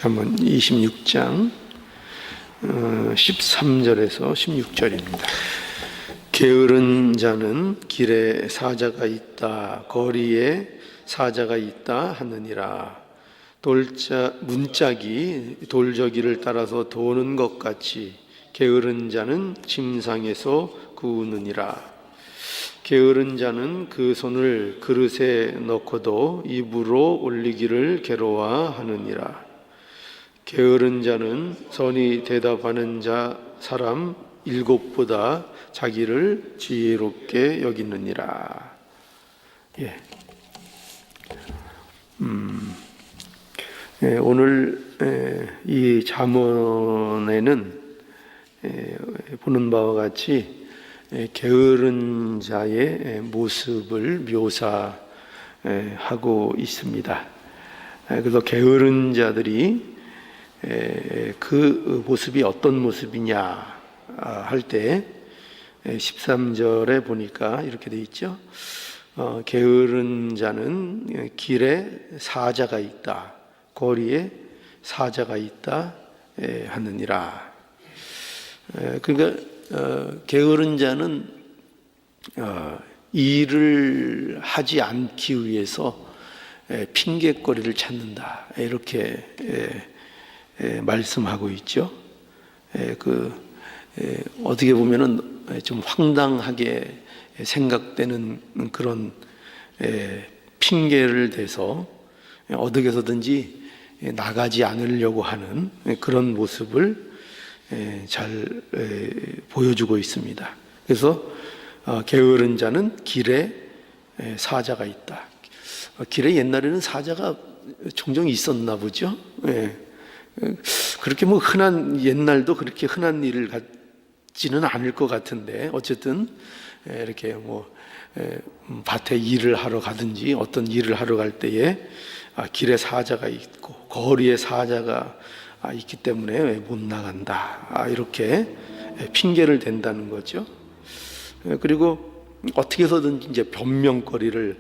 잠언 26장 13절에서 16절입니다. 게으른 자는 길에 사자가 있다, 거리에 사자가 있다 하느니라. 문짝이 돌저기를 따라서 도는 것 같이 게으른 자는 침상에서 구우느니라. 게으른 자는 그 손을 그릇에 넣고도 입으로 올리기를 괴로워하느니라. 게으른 자는 선히 대답하는 사람 7보다 자기를 지혜롭게 여기느니라. 오늘 이 잠언에는 보는 바와 같이 게으른 자의 모습을 묘사하고 있습니다. 그래서 게으른 자들이 그 모습이 어떤 모습이냐 할 때 13절에 보니까 이렇게 돼 있죠. 게으른 자는 길에 사자가 있다, 거리에 사자가 있다 하느니라. 그러니까 게으른 자는 일을 하지 않기 위해서 핑계거리를 찾는다, 이렇게 말씀하고 있죠. 어떻게 보면은 좀 황당하게 생각되는 그런 핑계를 대서 어떻게 해서든지 나가지 않으려고 하는 그런 모습을 잘 보여주고 있습니다. 그래서 게으른 자는 길에 사자가 있다. 길에 옛날에는 사자가 종종 있었나 보죠. 그렇게 옛날도 그렇게 흔한 일을 같지는 않을 것 같은데, 어쨌든 이렇게 밭에 일을 하러 가든지 어떤 일을 하러 갈 때에 길에 사자가 있고 거리에 사자가 있기 때문에 못 나간다, 이렇게 핑계를 댄다는 거죠. 그리고 어떻게 해서든지 이제 변명거리를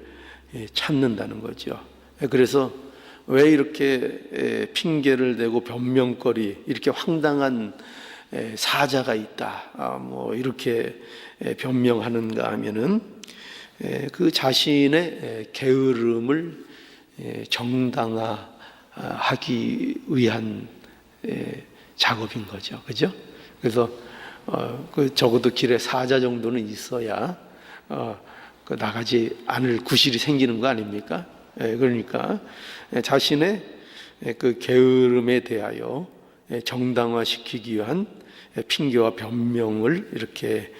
찾는다는 거죠. 그래서 왜 이렇게 핑계를 대고 변명거리, 이렇게 황당한 사자가 있다, 이렇게 변명하는가 하면은 그 자신의 게으름을 정당화하기 위한 작업인 거죠, 그죠? 그래서 적어도 길에 사자 정도는 있어야 나가지 않을 구실이 생기는 거 아닙니까? 그러니까 자신의 그 게으름에 대하여 정당화시키기 위한 핑계와 변명을 이렇게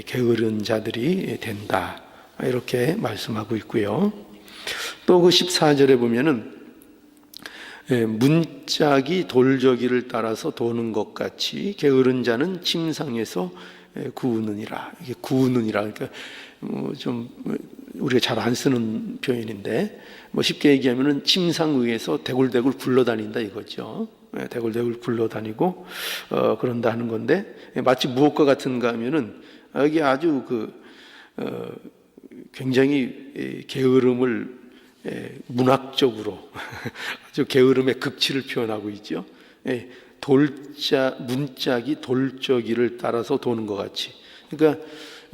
게으른 자들이 된다, 이렇게 말씀하고 있고요. 또 그 14절에 보면은 문짝이 돌저기를 따라서 도는 것 같이 게으른 자는 침상에서 구우느니라. 이게 구우느니라, 그러니까 좀 우리가 잘 안 쓰는 표현인데, 쉽게 얘기하면은 침상 위에서 대굴대굴 굴러다닌다 이거죠. 대굴대굴 굴러다니고 그런다 하는 건데, 마치 무엇과 같은가 하면은 여기 아주 굉장히 게으름을 문학적으로 아주 게으름의 극치를 표현하고 있죠. 문짝이 돌저기를 따라서 도는 것 같이. 그러니까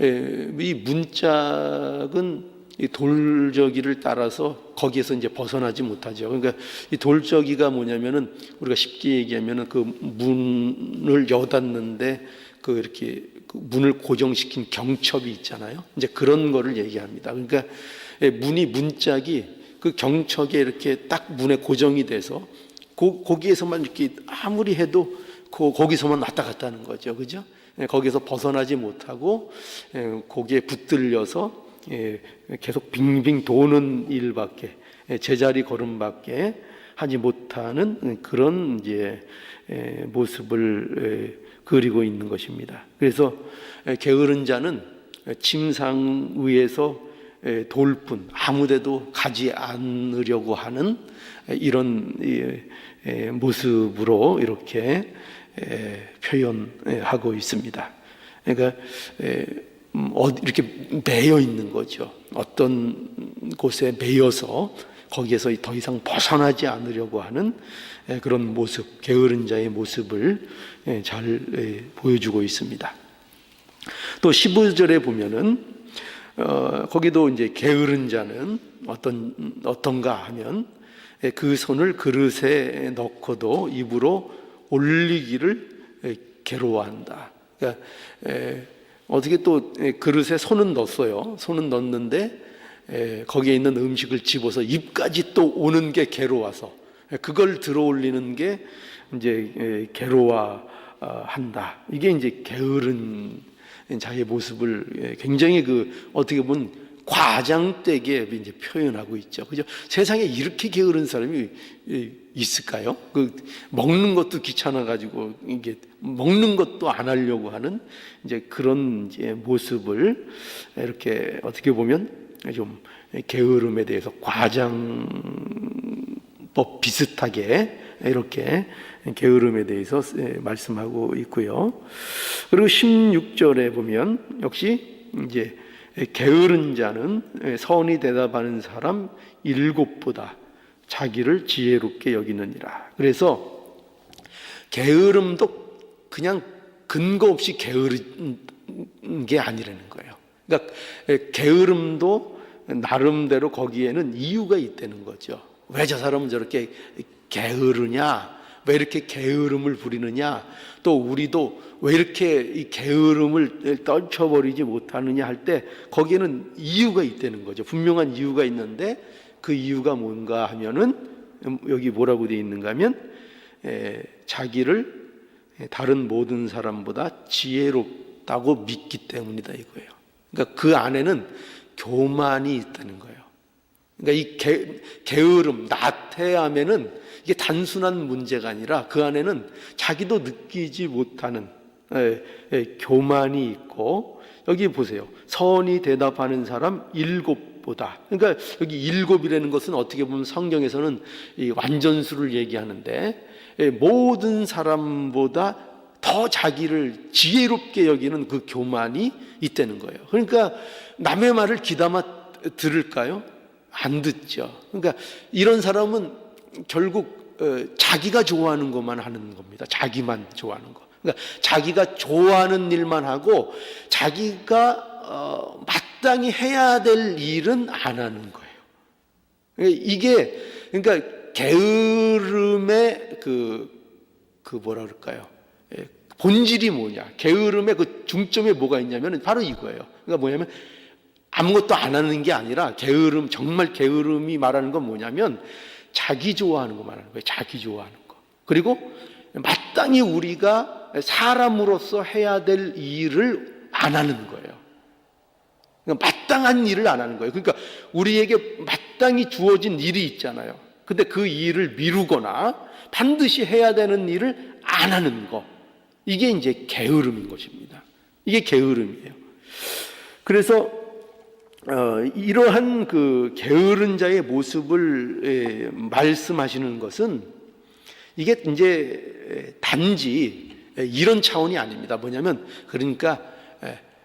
이 문짝은 이 돌저기를 따라서 거기에서 이제 벗어나지 못하죠. 그러니까 이 돌저기가 뭐냐면은 우리가 쉽게 얘기하면은 그 문을 여닫는데 이렇게 문을 고정시킨 경첩이 있잖아요. 이제 그런 거를 얘기합니다. 그러니까 문짝이 그 경첩에 이렇게 딱 문에 고정이 돼서 거기에서만 이렇게 아무리 해도 거기서만 왔다 갔다 하는 거죠, 그죠? 거기서 벗어나지 못하고 거기에 붙들려서 계속 빙빙 도는 일밖에, 제자리 걸음밖에 하지 못하는 그런 이제 모습을 그리고 있는 것입니다. 그래서 게으른 자는 침상 위에서 돌뿐 아무데도 가지 않으려고 하는 이런 모습으로 이렇게 표현하고 있습니다. 그러니까 이렇게 매여 있는 거죠. 어떤 곳에 매여서 거기에서 더 이상 벗어나지 않으려고 하는 그런 모습, 게으른 자의 모습을 잘 보여주고 있습니다. 또 15절에 보면은 거기도 이제 게으른 자는 어떤가 하면 그 손을 그릇에 넣고도 입으로 올리기를 괴로워한다. 그러니까 어떻게 또 그릇에 손은 넣었어요. 손은 넣었는데 거기에 있는 음식을 집어서 입까지 또 오는 게 괴로워서 그걸 들어 올리는 게 이제 괴로워한다. 이게 이제 게으른 자의 모습을 굉장히 어떻게 보면 과장되게 이제 표현하고 있죠. 그죠? 세상에 이렇게 게으른 사람이 있을까요? 먹는 것도 귀찮아 가지고 이게 먹는 것도 안 하려고 하는 이제 그런 이제 모습을 이렇게 어떻게 보면 좀 게으름에 대해서 과장법 비슷하게 이렇게 게으름에 대해서 말씀하고 있고요. 그리고 16절에 보면 역시 이제 게으른 자는 선이 대답하는 사람 7보다 자기를 지혜롭게 여기느니라. 그래서 게으름도 그냥 근거 없이 게으른 게 아니라는 거예요. 그러니까 게으름도 나름대로 거기에는 이유가 있다는 거죠. 왜 저 사람은 저렇게 게으르냐? 왜 이렇게 게으름을 부리느냐? 또 우리도 왜 이렇게 이 게으름을 떨쳐버리지 못하느냐 할 때 거기에는 이유가 있다는 거죠. 분명한 이유가 있는데 그 이유가 뭔가 하면은 여기 뭐라고 되어 있는가 하면 자기를 다른 모든 사람보다 지혜롭다고 믿기 때문이다 이거예요. 그러니까 그 안에는 교만이 있다는 거예요. 그러니까 이 게으름, 나태함에는 이게 단순한 문제가 아니라 그 안에는 자기도 느끼지 못하는 교만이 있고, 여기 보세요. 선이 대답하는 사람 7보다. 그러니까 여기 7이라는 것은 어떻게 보면 성경에서는 이 완전수를 얘기하는데 모든 사람보다 더 자기를 지혜롭게 여기는 그 교만이 있다는 거예요. 그러니까 남의 말을 귀담아 들을까요? 안 듣죠. 그러니까 이런 사람은 결국 자기가 좋아하는 것만 하는 겁니다. 자기만 좋아하는 거. 그러니까 자기가 좋아하는 일만 하고 자기가 마땅히 해야 될 일은 안 하는 거예요. 이게 그러니까 게으름의 뭐라 그럴까요? 본질이 뭐냐? 게으름의 그 중점에 뭐가 있냐면 바로 이거예요. 그러니까 뭐냐면 아무것도 안 하는 게 아니라 게으름, 정말 게으름이 말하는 건 뭐냐면 자기 좋아하는 거 말하는 거예요. 자기 좋아하는 거. 그리고 마땅히 우리가 사람으로서 해야 될 일을 안 하는 거예요. 그러니까 마땅한 일을 안 하는 거예요. 그러니까 우리에게 마땅히 주어진 일이 있잖아요. 근데 그 일을 미루거나 반드시 해야 되는 일을 안 하는 거. 이게 이제 게으름인 것입니다. 이게 게으름이에요. 그래서 이러한 그 게으른 자의 모습을 말씀하시는 것은 이게 이제 단지 이런 차원이 아닙니다. 뭐냐면 그러니까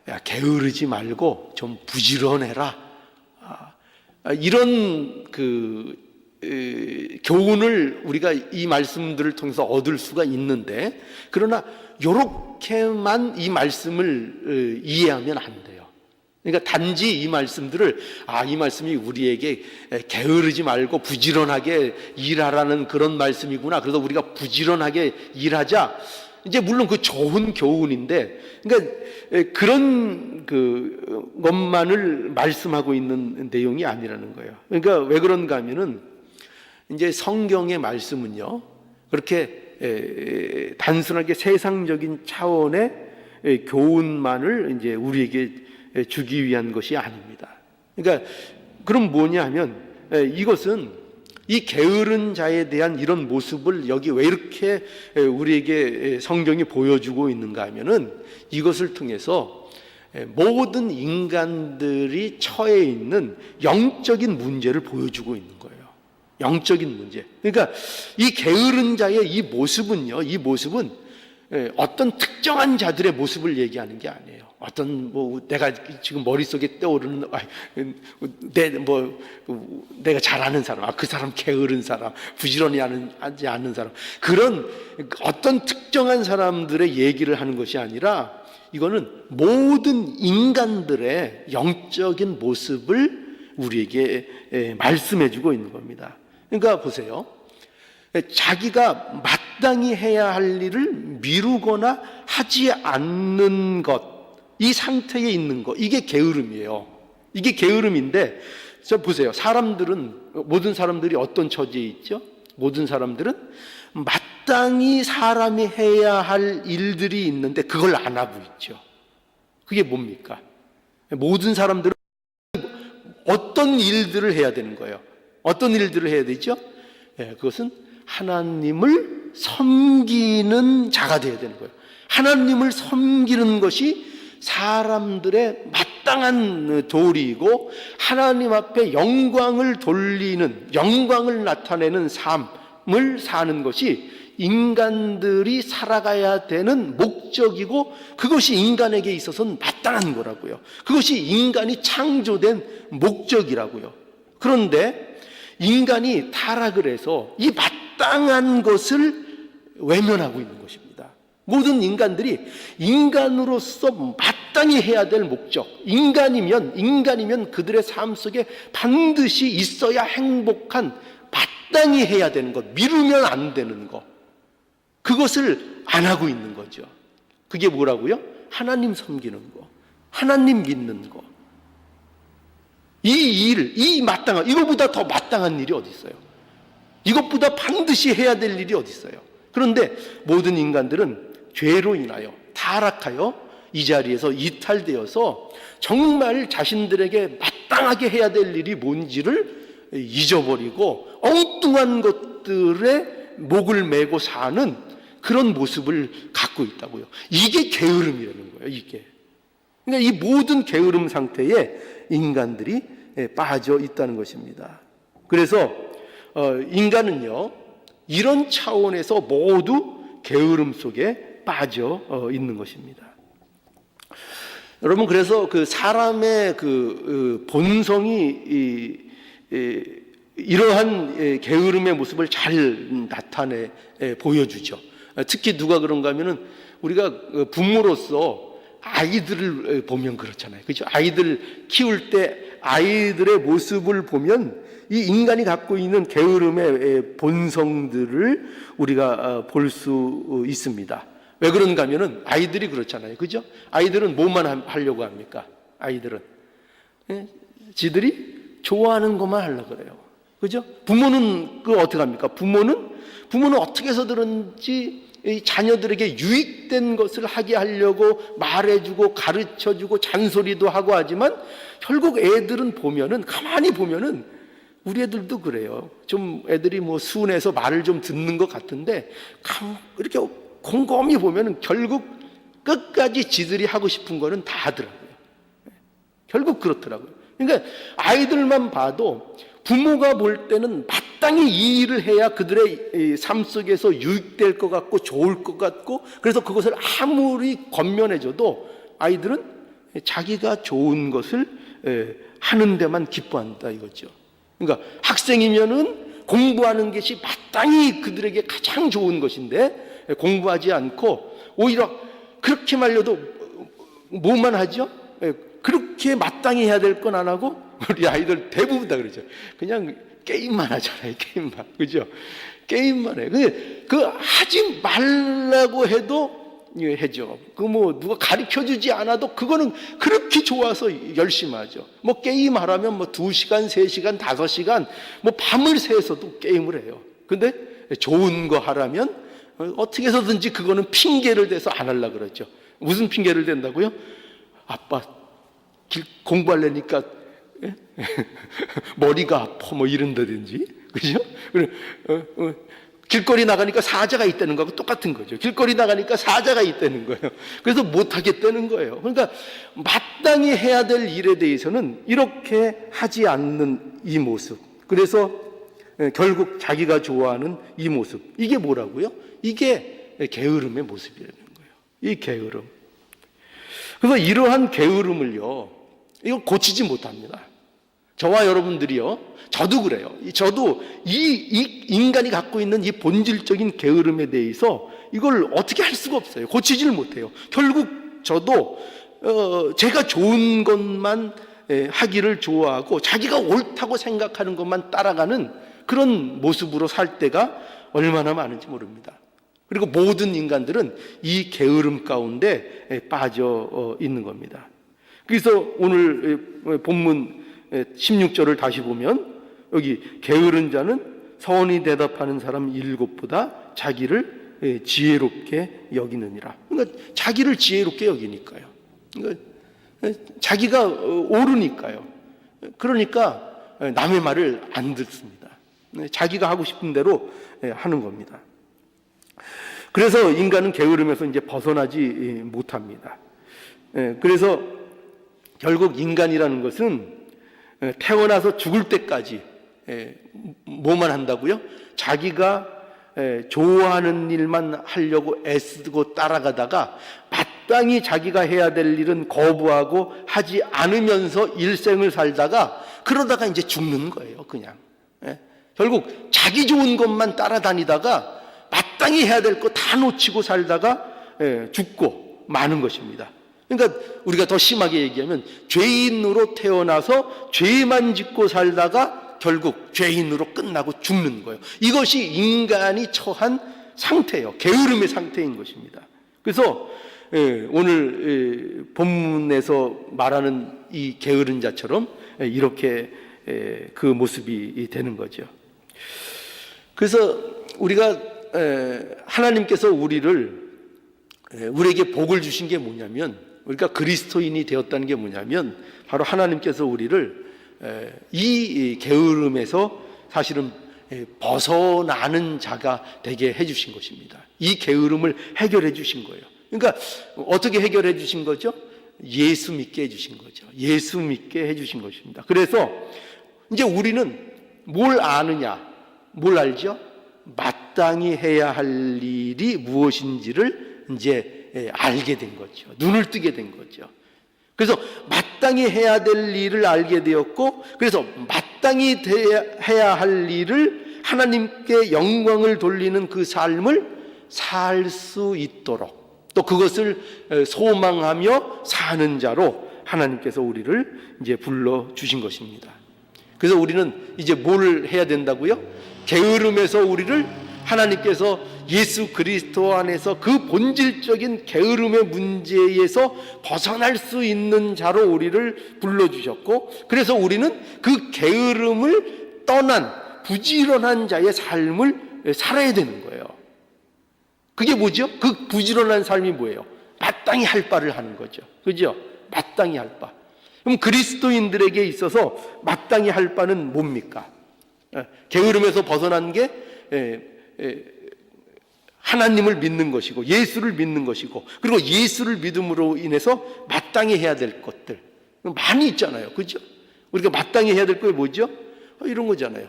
야, 게으르지 말고 좀 부지런해라. 이런 교훈을 우리가 이 말씀들을 통해서 얻을 수가 있는데, 그러나 이렇게만 이 말씀을 이해하면 안 돼요. 그러니까 단지 이 말씀들을 이 말씀이 우리에게 게으르지 말고 부지런하게 일하라는 그런 말씀이구나. 그래서 우리가 부지런하게 일하자. 이제 물론 그 좋은 교훈인데, 그러니까 그런 것만을 말씀하고 있는 내용이 아니라는 거예요. 그러니까 왜 그런가 하면은 이제 성경의 말씀은요, 그렇게 단순하게 세상적인 차원의 교훈만을 이제 우리에게 주기 위한 것이 아닙니다. 그러니까 그럼 뭐냐 하면 이것은 이 게으른 자에 대한 이런 모습을 여기 왜 이렇게 우리에게 성경이 보여주고 있는가 하면은 이것을 통해서 모든 인간들이 처해 있는 영적인 문제를 보여주고 있는 거예요. 영적인 문제. 그러니까 이 게으른 자의 이 모습은요, 이 모습은 어떤 특정한 자들의 모습을 얘기하는 게 아니에요. 어떤 내가 지금 머릿속에 떠오르는 내가 잘 아는 사람, 그 사람 게으른 사람, 부지런히 하지 않는 사람, 그런 어떤 특정한 사람들의 얘기를 하는 것이 아니라 이거는 모든 인간들의 영적인 모습을 우리에게 말씀해 주고 있는 겁니다. 그러니까 보세요. 자기가 마땅히 해야 할 일을 미루거나 하지 않는 것, 이 상태에 있는 것, 이게 게으름이에요. 이게 게으름인데, 저 보세요. 모든 사람들이 어떤 처지에 있죠? 모든 사람들은 마땅히 사람이 해야 할 일들이 있는데 그걸 안 하고 있죠. 그게 뭡니까? 모든 사람들은 어떤 일들을 해야 되는 거예요? 어떤 일들을 해야 되죠? 그것은 하나님을 섬기는 자가 되어야 되는 거예요. 하나님을 섬기는 것이 사람들의 마땅한 도리이고, 하나님 앞에 영광을 돌리는, 영광을 나타내는 삶을 사는 것이 인간들이 살아가야 되는 목적이고, 그것이 인간에게 있어서는 마땅한 거라고요. 그것이 인간이 창조된 목적이라고요. 그런데 인간이 타락을 해서 이 마땅한 것을 외면하고 있는 것입니다. 모든 인간들이 인간으로서 마땅히 해야 될 목적, 인간이면 그들의 삶 속에 반드시 있어야 행복한, 마땅히 해야 되는 것, 미루면 안 되는 것, 그것을 안 하고 있는 거죠. 그게 뭐라고요? 하나님 섬기는 거, 하나님 믿는 거. 이 마땅한, 이거보다 더 마땅한 일이 어디 있어요? 이것보다 반드시 해야 될 일이 어디 있어요? 그런데 모든 인간들은 죄로 인하여 타락하여 이 자리에서 이탈되어서 정말 자신들에게 마땅하게 해야 될 일이 뭔지를 잊어버리고 엉뚱한 것들에 목을 메고 사는 그런 모습을 갖고 있다고요. 이게 게으름이라는 거예요. 이게. 그러니까 이 모든 게으름 상태에 인간들이 빠져 있다는 것입니다. 그래서 인간은요, 이런 차원에서 모두 게으름 속에 빠져 있는 것입니다. 여러분, 그래서 그 사람의 그 본성이 이러한 게으름의 모습을 잘 나타내 보여주죠. 특히 누가 그런가 하면은 우리가 부모로서 아이들을 보면 그렇잖아요. 그렇죠? 아이들 키울 때 아이들의 모습을 보면 이 인간이 갖고 있는 게으름의 본성들을 우리가 볼 수 있습니다. 왜 그런가 하면은 아이들이 그렇잖아요. 그죠? 아이들은 뭐만 하려고 합니까? 아이들은. 지들이 좋아하는 것만 하려고 그래요. 그죠? 부모는 어떻게 합니까? 부모는 어떻게 해서든지 자녀들에게 유익된 것을 하게 하려고 말해주고 가르쳐주고 잔소리도 하고 하지만 결국 애들은 가만히 보면은 우리 애들도 그래요. 좀 애들이 순해서 말을 좀 듣는 것 같은데 이렇게 곰곰이 보면은 결국 끝까지 지들이 하고 싶은 거는 다 하더라고요. 결국 그렇더라고요. 그러니까 아이들만 봐도 부모가 볼 때는 마땅히 이 일을 해야 그들의 삶 속에서 유익될 것 같고 좋을 것 같고, 그래서 그것을 아무리 권면해줘도 아이들은 자기가 좋은 것을 하는 데만 기뻐한다 이거죠. 그러니까 학생이면은 공부하는 것이 마땅히 그들에게 가장 좋은 것인데 공부하지 않고 오히려 그렇게 말려도 뭐만 하죠? 그렇게 마땅히 해야 될 건 안 하고, 우리 아이들 대부분 다 그러죠. 그냥 게임만 하잖아요. 게임만. 그죠? 게임만 해. 하지 말라고 해도 해죠. 누가 가르쳐 주지 않아도 그거는 그렇게 좋아서 열심히 하죠. 게임하라면 2시간, 3시간, 5시간, 밤을 새서도 게임을 해요. 근데 좋은 거 하라면 어떻게 해서든지 그거는 핑계를 대서 안 하려고 그러죠. 무슨 핑계를 댄다고요? 아빠 공부하려니까 머리가 아파 이런다든지, 그죠? 길거리 나가니까 사자가 있다는 거하고 똑같은 거죠. 길거리 나가니까 사자가 있다는 거예요. 그래서 못 하겠다는 거예요. 그러니까 마땅히 해야 될 일에 대해서는 이렇게 하지 않는 이 모습, 그래서 결국 자기가 좋아하는 이 모습, 이게 뭐라고요? 이게 게으름의 모습이라는 거예요. 이 게으름. 그래서 이러한 게으름을요, 이거 고치지 못합니다. 저와 여러분들이요, 저도 그래요. 저도 이 인간이 갖고 있는 이 본질적인 게으름에 대해서 이걸 어떻게 할 수가 없어요. 고치지를 못해요. 결국 저도 제가 좋은 것만 하기를 좋아하고 자기가 옳다고 생각하는 것만 따라가는 그런 모습으로 살 때가 얼마나 많은지 모릅니다. 그리고 모든 인간들은 이 게으름 가운데 빠져 있는 겁니다. 그래서 오늘 본문 16절을 다시 보면 여기 게으른 자는 선히 대답하는 사람 7보다 자기를 지혜롭게 여기느니라. 그러니까 자기를 지혜롭게 여기니까요. 그러니까 자기가 옳으니까요. 그러니까 남의 말을 안 듣습니다. 자기가 하고 싶은 대로 하는 겁니다. 그래서 인간은 게으름에서 이제 벗어나지 못합니다. 그래서 결국 인간이라는 것은 태어나서 죽을 때까지 뭐만 한다고요? 자기가 좋아하는 일만 하려고 애쓰고 따라가다가 마땅히 자기가 해야 될 일은 거부하고 하지 않으면서 일생을 살다가 그러다가 이제 죽는 거예요, 그냥. 결국 자기 좋은 것만 따라다니다가 마땅히 해야 될 거 다 놓치고 살다가 죽고 마는 것입니다. 그러니까 우리가 더 심하게 얘기하면 죄인으로 태어나서 죄만 짓고 살다가 결국 죄인으로 끝나고 죽는 거예요. 이것이 인간이 처한 상태예요. 게으름의 상태인 것입니다. 그래서 오늘 본문에서 말하는 이 게으른 자처럼 이렇게 그 모습이 되는 거죠. 그래서 우리가 하나님께서 우리에게 복을 주신 게 뭐냐면, 우리가 그리스도인이 되었다는 게 뭐냐면 바로 하나님께서 우리를 이 게으름에서 사실은 벗어나는 자가 되게 해주신 것입니다. 이 게으름을 해결해 주신 거예요. 그러니까 어떻게 해결해 주신 거죠? 예수 믿게 해주신 거죠. 예수 믿게 해주신 것입니다. 그래서 이제 우리는 뭘 아느냐? 뭘 알죠? 마땅히 해야 할 일이 무엇인지를 이제 알게 된 거죠. 눈을 뜨게 된 거죠. 그래서 마땅히 해야 될 일을 알게 되었고, 그래서 마땅히 해야 할 일을 하나님께 영광을 돌리는 그 삶을 살 수 있도록, 또 그것을 소망하며 사는 자로 하나님께서 우리를 이제 불러 주신 것입니다. 그래서 우리는 이제 뭘 해야 된다고요? 게으름에서 우리를 하나님께서 예수 그리스도 안에서 그 본질적인 게으름의 문제에서 벗어날 수 있는 자로 우리를 불러주셨고, 그래서 우리는 그 게으름을 떠난 부지런한 자의 삶을 살아야 되는 거예요. 그게 뭐죠? 그 부지런한 삶이 뭐예요? 마땅히 할 바를 하는 거죠. 그죠? 마땅히 할 바. 그럼 그리스도인들에게 있어서 마땅히 할 바는 뭡니까? 게으름에서 벗어난 게 하나님을 믿는 것이고, 예수를 믿는 것이고, 그리고 예수를 믿음으로 인해서 마땅히 해야 될 것들 많이 있잖아요. 그죠? 우리가 마땅히 해야 될 게 뭐죠? 이런 거잖아요.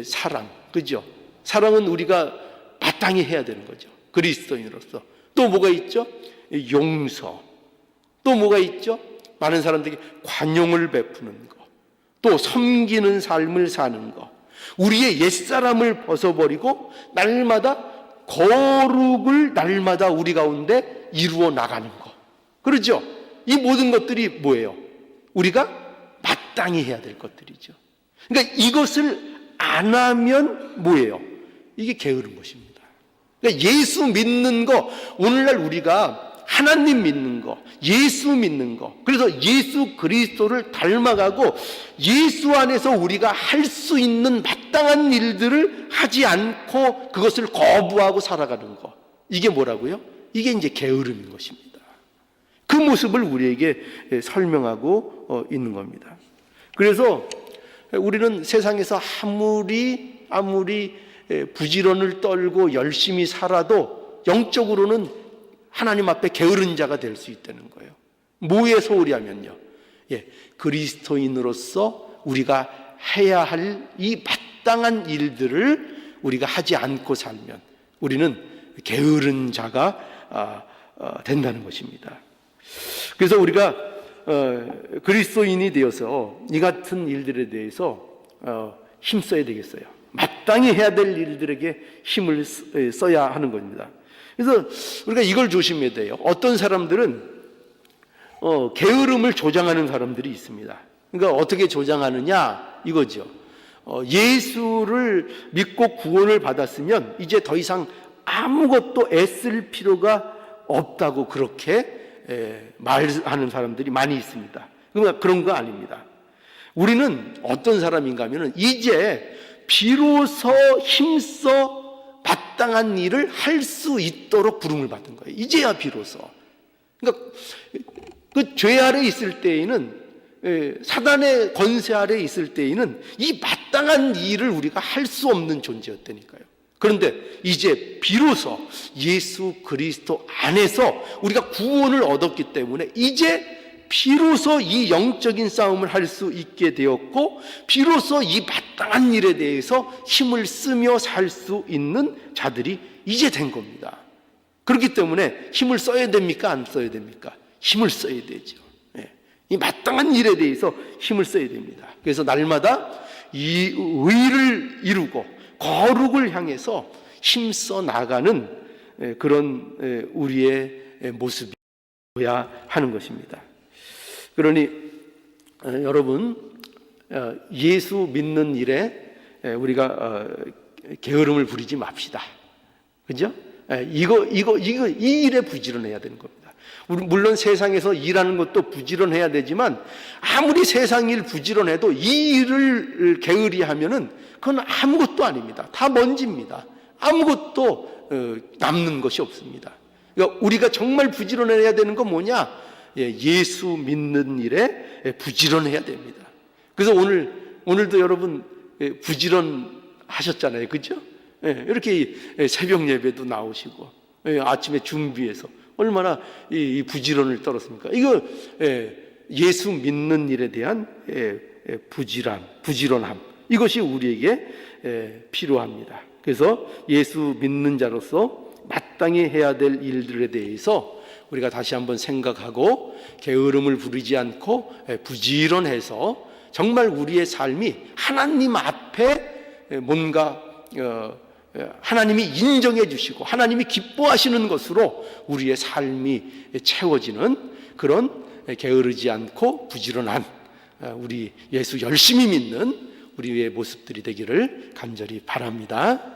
사랑. 그죠? 사랑은 우리가 마땅히 해야 되는 거죠. 그리스도인으로서. 또 뭐가 있죠? 용서. 또 뭐가 있죠? 많은 사람들에게 관용을 베푸는 거. 또 섬기는 삶을 사는 거. 우리의 옛사람을 벗어버리고 날마다 거룩을 날마다 우리 가운데 이루어 나가는 거. 그렇죠? 이 모든 것들이 뭐예요? 우리가 마땅히 해야 될 것들이죠. 그러니까 이것을 안 하면 뭐예요? 이게 게으른 것입니다. 그러니까 예수 믿는 거, 오늘날 우리가 하나님 믿는 거, 예수 믿는 거, 그래서 예수 그리스도를 닮아가고 예수 안에서 우리가 할 수 있는 마땅한 일들을 하지 않고 그것을 거부하고 살아가는 거, 이게 뭐라고요? 이게 이제 게으름인 것입니다. 그 모습을 우리에게 설명하고 있는 겁니다. 그래서 우리는 세상에서 아무리 부지런을 떨고 열심히 살아도 영적으로는 하나님 앞에 게으른 자가 될 수 있다는 거예요. 뭐에 소홀히 하면요? 그리스도인으로서 우리가 해야 할 이 마땅한 일들을 우리가 하지 않고 살면 우리는 게으른 자가 된다는 것입니다. 그래서 우리가 그리스도인이 되어서 이 같은 일들에 대해서 힘써야 되겠어요. 마땅히 해야 될 일들에게 힘을 써야 하는 겁니다. 그래서 우리가 이걸 조심해야 돼요. 어떤 사람들은 게으름을 조장하는 사람들이 있습니다. 그러니까 어떻게 조장하느냐 이거죠. 예수를 믿고 구원을 받았으면 이제 더 이상 아무것도 애쓸 필요가 없다고 그렇게 말하는 사람들이 많이 있습니다. 그러니까 그런 거 아닙니다. 우리는 어떤 사람인가 하면은 이제 비로소 힘써 마땅한 일을 할 수 있도록 부름을 받은 거예요. 이제야 비로소. 그러니까 그 죄 아래 있을 때에는, 사단의 권세 아래 있을 때에는 이 마땅한 일을 우리가 할 수 없는 존재였다니까요. 그런데 이제 비로소 예수 그리스도 안에서 우리가 구원을 얻었기 때문에 이제 비로소 이 영적인 싸움을 할 수 있게 되었고, 비로소 이 마땅한 일에 대해서 힘을 쓰며 살 수 있는 자들이 이제 된 겁니다. 그렇기 때문에 힘을 써야 됩니까? 안 써야 됩니까? 힘을 써야 되죠. 이 마땅한 일에 대해서 힘을 써야 됩니다. 그래서 날마다 이 의를 이루고 거룩을 향해서 힘써 나가는 그런 우리의 모습이어야 하는 것입니다. 그러니 여러분, 예수 믿는 일에 우리가 게으름을 부리지 맙시다. 그죠? 이 일에 부지런해야 되는 겁니다. 물론 세상에서 일하는 것도 부지런해야 되지만 아무리 세상 일 부지런해도 이 일을 게으리 하면은 그건 아무것도 아닙니다. 다 먼지입니다. 아무것도 남는 것이 없습니다. 그러니까 우리가 정말 부지런해야 되는 건 뭐냐? 예수 믿는 일에 부지런해야 됩니다. 그래서 오늘도 여러분 부지런하셨잖아요. 그죠? 이렇게 새벽 예배도 나오시고 아침에 준비해서 얼마나 이 부지런을 떨었습니까? 이거 예수 믿는 일에 대한 부지런함, 이것이 우리에게 필요합니다. 그래서 예수 믿는 자로서 마땅히 해야 될 일들에 대해서 우리가 다시 한번 생각하고 게으름을 부리지 않고 부지런해서 정말 우리의 삶이 하나님 앞에 뭔가 하나님이 인정해 주시고 하나님이 기뻐하시는 것으로 우리의 삶이 채워지는 그런 게으르지 않고 부지런한 우리 예수 열심히 믿는 우리의 모습들이 되기를 간절히 바랍니다.